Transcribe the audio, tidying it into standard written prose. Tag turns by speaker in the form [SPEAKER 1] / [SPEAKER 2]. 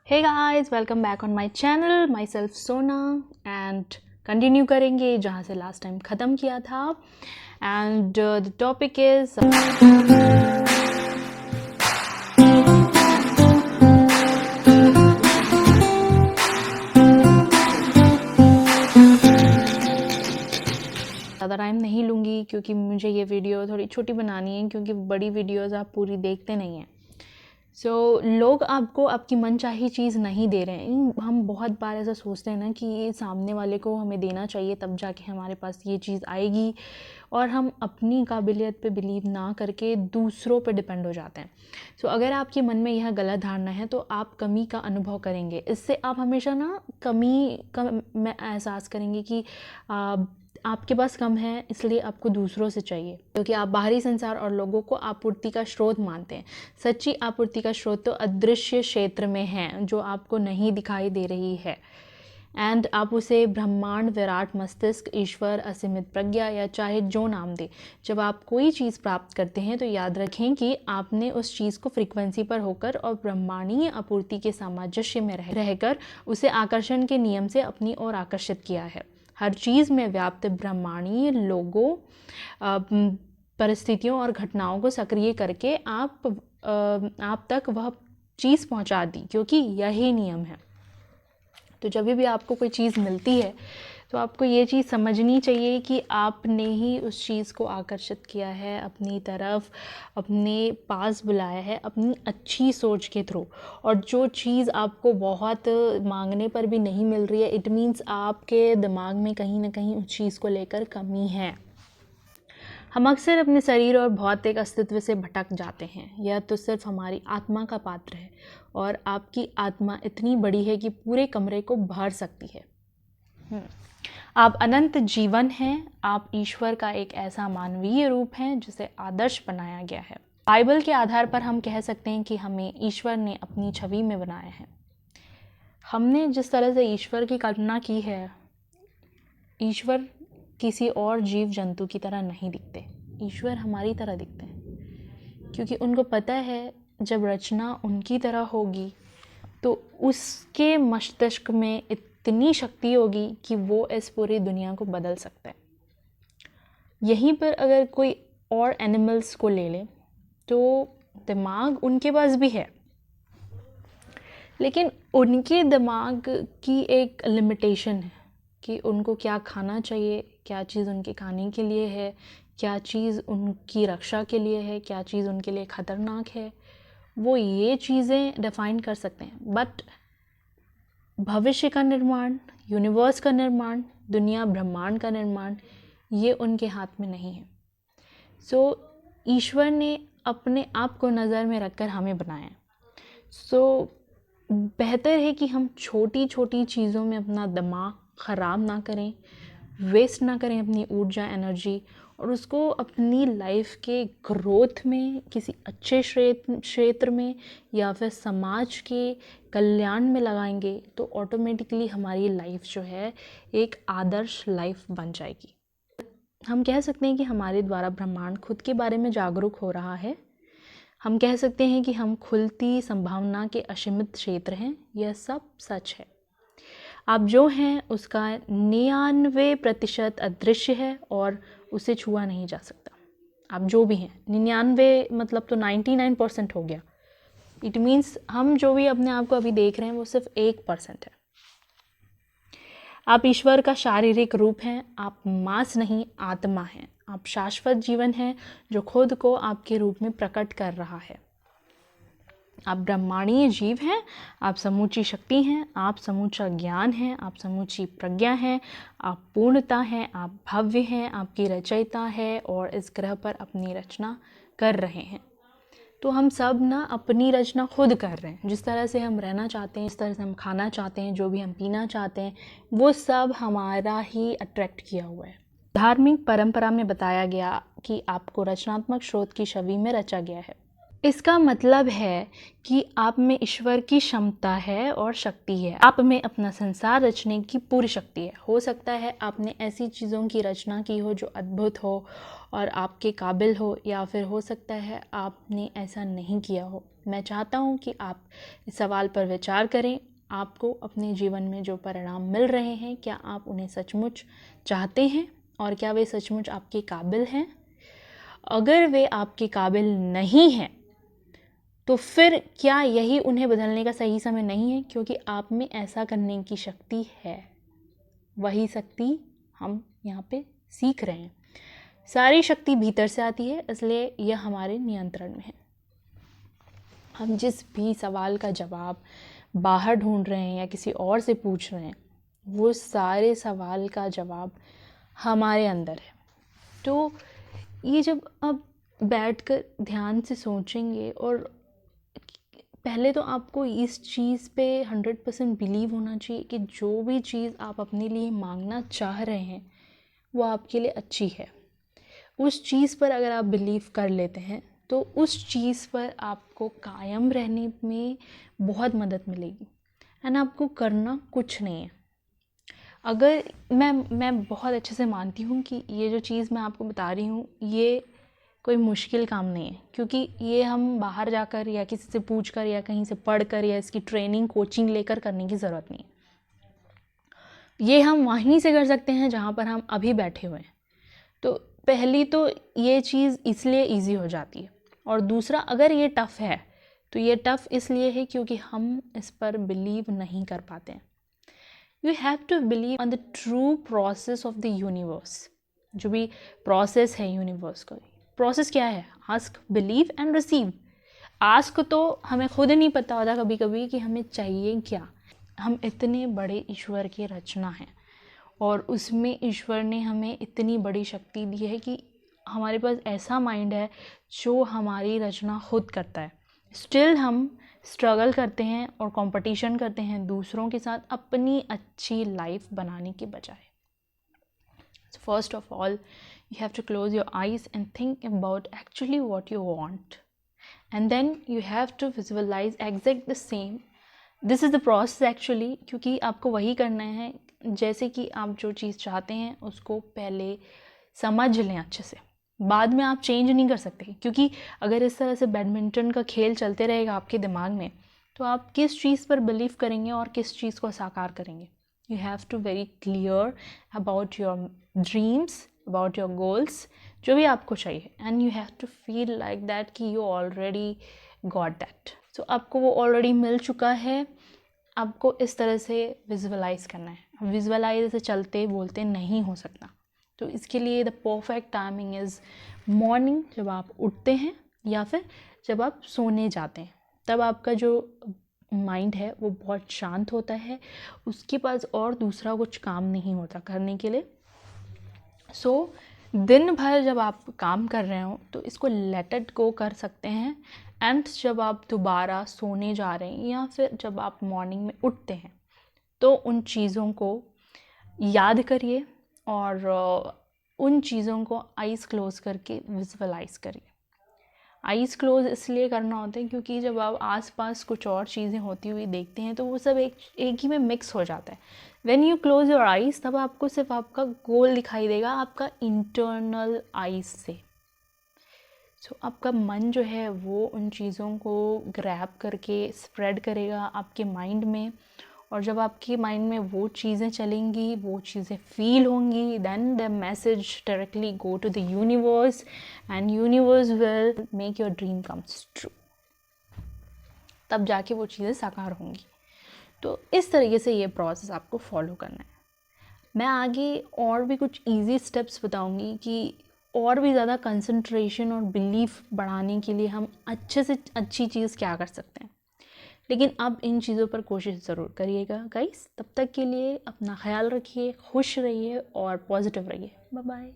[SPEAKER 1] Hey guys, welcome back on my channel. Myself Sona and continue करेंगे जहाँ से last time ख़त्म किया था। एंड द टॉपिक इज ज़्यादा टाइम नहीं लूँगी क्योंकि मुझे ये वीडियो थोड़ी छोटी बनानी है, क्योंकि बड़ी वीडियोज़ आप पूरी देखते नहीं हैं। लोग आपको आपकी मनचाही चीज़ नहीं दे रहे हैं। हम बहुत बार ऐसा सोचते हैं ना कि ये सामने वाले को हमें देना चाहिए तब जाके हमारे पास ये चीज़ आएगी, और हम अपनी काबिलियत पे बिलीव ना करके दूसरों पे डिपेंड हो जाते हैं। अगर आपके मन में यह गलत धारणा है तो आप कमी का अनुभव करेंगे। इससे आप हमेशा ना कमी का में एहसास करेंगे कि आपके पास कम है, इसलिए आपको दूसरों से चाहिए, क्योंकि आप बाहरी संसार और लोगों को आपूर्ति का स्रोत मानते हैं। सच्ची आपूर्ति का स्रोत तो अदृश्य क्षेत्र में है, जो आपको नहीं दिखाई दे रही है। एंड आप उसे ब्रह्मांड, विराट मस्तिष्क, ईश्वर, असीमित प्रज्ञा या चाहे जो नाम दे। जब आप कोई चीज़ प्राप्त करते हैं तो याद रखें कि आपने उस चीज़ को फ्रीक्वेंसी पर होकर और ब्रह्मांडीय आपूर्ति के सामंजस्य में रहकर उसे आकर्षण के नियम से अपनी ओर आकर्षित किया है। हर चीज़ में व्याप्त ब्रह्मांडीय लोगों, परिस्थितियों और घटनाओं को सक्रिय करके आप तक वह चीज़ पहुंचा दी, क्योंकि यही नियम है। तो जब भी आपको कोई चीज़ मिलती है तो आपको ये चीज़ समझनी चाहिए कि आपने ही उस चीज़ को आकर्षित किया है अपनी तरफ, अपने पास बुलाया है अपनी अच्छी सोच के थ्रू। और जो चीज़ आपको बहुत मांगने पर भी नहीं मिल रही है, इट मीन्स आपके दिमाग में कहीं ना कहीं उस चीज़ को लेकर कमी है। हम अक्सर अपने शरीर और भौतिक अस्तित्व से भटक जाते हैं। यह तो सिर्फ हमारी आत्मा का पात्र है, और आपकी आत्मा इतनी बड़ी है कि पूरे कमरे को भर सकती है। आप अनंत जीवन हैं। आप ईश्वर का एक ऐसा मानवीय रूप हैं जिसे आदर्श बनाया गया है। बाइबल के आधार पर हम कह सकते हैं कि हमें ईश्वर ने अपनी छवि में बनाया है। हमने जिस तरह से ईश्वर की कल्पना की है, ईश्वर किसी और जीव जंतु की तरह नहीं दिखते। ईश्वर हमारी तरह दिखते हैं, क्योंकि उनको पता है जब रचना उनकी तरह होगी तो उसके मस्तिष्क में इतनी शक्ति होगी कि वो इस पूरी दुनिया को बदल सकता है। यहीं पर अगर कोई और एनिमल्स को ले लें तो दिमाग उनके पास भी है, लेकिन उनके दिमाग की एक लिमिटेशन है कि उनको क्या खाना चाहिए, क्या चीज़ उनके खाने के लिए है, क्या चीज़ उनकी रक्षा के लिए है, क्या चीज़ उनके लिए ख़तरनाक है। वो ये चीज़ें डिफ़ाइन कर सकते हैं, बट भविष्य का निर्माण, यूनिवर्स का निर्माण, दुनिया ब्रह्मांड का निर्माण, ये उनके हाथ में नहीं है। ईश्वर ने अपने आप को नज़र में रखकर हमें बनाया। बेहतर है कि हम छोटी छोटी चीज़ों में अपना दिमाग ख़राब ना करें, वेस्ट ना करें अपनी ऊर्जा, एनर्जी, और उसको अपनी लाइफ के ग्रोथ में, किसी अच्छे क्षेत्र में या फिर समाज के कल्याण में लगाएंगे तो ऑटोमेटिकली हमारी लाइफ जो है एक आदर्श लाइफ बन जाएगी। हम कह सकते हैं कि हमारे द्वारा ब्रह्मांड खुद के बारे में जागरूक हो रहा है। हम कह सकते हैं कि हम खुलती संभावना के असीमित क्षेत्र हैं। यह सब सच है। आप जो हैं उसका 99% अदृश्य है और उसे छुआ नहीं जा सकता। आप जो भी हैं, 99 मतलब तो 99% हो गया। इट मीन्स हम जो भी अपने आप को अभी देख रहे हैं वो सिर्फ 1% है। आप ईश्वर का शारीरिक रूप हैं। आप मांस नहीं, आत्मा हैं। आप शाश्वत जीवन हैं जो खुद को आपके रूप में प्रकट कर रहा है। आप ब्रह्मांडीय जीव हैं। आप समूची शक्ति हैं। आप समूचा ज्ञान हैं। आप समूची प्रज्ञा हैं। आप पूर्णता हैं। आप भव्य हैं। आपकी रचयिता है और इस ग्रह पर अपनी रचना कर रहे हैं। तो हम सब ना अपनी रचना खुद कर रहे हैं। जिस तरह से हम रहना चाहते हैं, जिस तरह से हम खाना चाहते हैं, जो भी हम पीना चाहते हैं, वो सब हमारा ही अट्रैक्ट किया हुआ है। धार्मिक परंपरा में बताया गया कि आपको रचनात्मक स्रोत की छवि में रचा गया है। इसका मतलब है कि आप में ईश्वर की क्षमता है और शक्ति है। आप में अपना संसार रचने की पूरी शक्ति है। हो सकता है आपने ऐसी चीज़ों की रचना की हो जो अद्भुत हो और आपके काबिल हो, या फिर हो सकता है आपने ऐसा नहीं किया हो, मैं चाहता हूँ कि आप इस सवाल पर विचार करें। आपको अपने जीवन में जो परिणाम मिल रहे हैं, क्या आप उन्हें सचमुच चाहते हैं और क्या वे सचमुच आपके काबिल हैं? अगर वे आपके काबिल नहीं हैं तो फिर क्या यही उन्हें बदलने का सही समय नहीं है? क्योंकि आप में ऐसा करने की शक्ति है। वही शक्ति हम यहाँ पे सीख रहे हैं। सारी शक्ति भीतर से आती है, इसलिए यह हमारे नियंत्रण में है। हम जिस भी सवाल का जवाब बाहर ढूंढ रहे हैं या किसी और से पूछ रहे हैं, वो सारे सवाल का जवाब हमारे अंदर है। तो ये जब आप बैठकर ध्यान से सोचेंगे, और पहले तो आपको इस चीज़ पे 100% बिलीव होना चाहिए कि जो भी चीज़ आप अपने लिए मांगना चाह रहे हैं वो आपके लिए अच्छी है। उस चीज़ पर अगर आप बिलीव कर लेते हैं तो उस चीज़ पर आपको कायम रहने में बहुत मदद मिलेगी। एंड आपको करना कुछ नहीं है। अगर मैं बहुत अच्छे से मानती हूँ कि ये जो चीज़ मैं आपको बता रही हूँ ये कोई मुश्किल काम नहीं है, क्योंकि ये हम बाहर जाकर या किसी से पूछकर या कहीं से पढ़कर या इसकी ट्रेनिंग कोचिंग लेकर करने की ज़रूरत नहीं है। ये हम वहीं से कर सकते हैं जहाँ पर हम अभी बैठे हुए हैं। तो पहली तो ये चीज़ इसलिए ईजी हो जाती है, और दूसरा अगर ये टफ़ है तो ये टफ़ इसलिए है क्योंकि हम इस पर बिलीव नहीं कर पाते हैं। You have to believe on the true process of the universe. जो भी प्रोसेस है यूनिवर्स का, प्रोसेस क्या है? Ask, believe and receive. Ask तो हमें खुद नहीं पता होता कभी कभी कि हमें चाहिए क्या। हम इतने बड़े ईश्वर की रचना हैं और उसमें ईश्वर ने हमें इतनी बड़ी शक्ति दी है कि हमारे पास ऐसा माइंड है जो हमारी रचना खुद करता है। स्टिल हम स्ट्रगल करते हैं और कंपटीशन करते हैं दूसरों के साथ अपनी अच्छी लाइफ बनाने के बजाय। So first of all, you have to close your eyes and think about actually what you want. And then you have to visualize exact the same. This is the process actually, क्योंकि आपको वही करना है। जैसे कि आप जो चीज़ चाहते हैं उसको पहले समझ लें अच्छे से, बाद में आप चेंज नहीं कर सकते। क्योंकि अगर इस तरह से बैडमिंटन का खेल चलते रहेगा आपके दिमाग में, तो आप किस चीज़ पर बिलीव करेंगे और किस चीज़ को साकार करेंगे। You have to very clear about your dreams, about your goals, जो भी आपको चाहिए, and you have to feel like that कि you already got that. So आपको वो already मिल चुका है। आपको इस तरह से विजुअलाइज करना है। विजुअलाइज से चलते बोलते नहीं हो सकता। तो इसके लिए the perfect timing is morning, जब आप उठते हैं या फिर जब आप सोने जाते हैं। तब आपका जो माइंड है वो बहुत शांत होता है, उसके पास और दूसरा कुछ काम नहीं होता करने के लिए। सो दिन भर जब आप काम कर रहे हो तो इसको लेट इट गो कर सकते हैं। एंड जब आप दोबारा सोने जा रहे हैं या फिर जब आप मॉर्निंग में उठते हैं तो उन चीज़ों को याद करिए और उन चीज़ों को आइज़ क्लोज़ करके विजुअलाइज करिए। आइज़ क्लोज इसलिए करना होता है क्योंकि जब आप आसपास कुछ और चीज़ें होती हुई देखते हैं तो वो सब एक ही में मिक्स हो जाता है। When you close your eyes तब आपको सिर्फ आपका गोल दिखाई देगा आपका इंटरनल आइज़ से। सो आपका मन जो है वो उन चीज़ों को ग्रैब करके स्प्रेड करेगा आपके माइंड में, और जब आपके माइंड में वो चीज़ें चलेंगी, वो चीज़ें फील होंगी, then the message directly go to the universe and universe will make your dream comes true. तब जाके वो चीज़ें साकार होंगी। तो इस तरीके से ये प्रोसेस आपको फॉलो करना है। मैं आगे और भी कुछ ईजी स्टेप्स बताऊंगी कि और भी ज़्यादा कंसंट्रेशन और बिलीफ बढ़ाने के लिए हम अच्छे से अच्छी चीज़ क्या कर सकते हैं। लेकिन अब इन चीज़ों पर कोशिश ज़रूर करिएगा गाइस। तब तक के लिए अपना ख्याल रखिए, खुश रहिए और पॉजिटिव रहिए। Bye bye.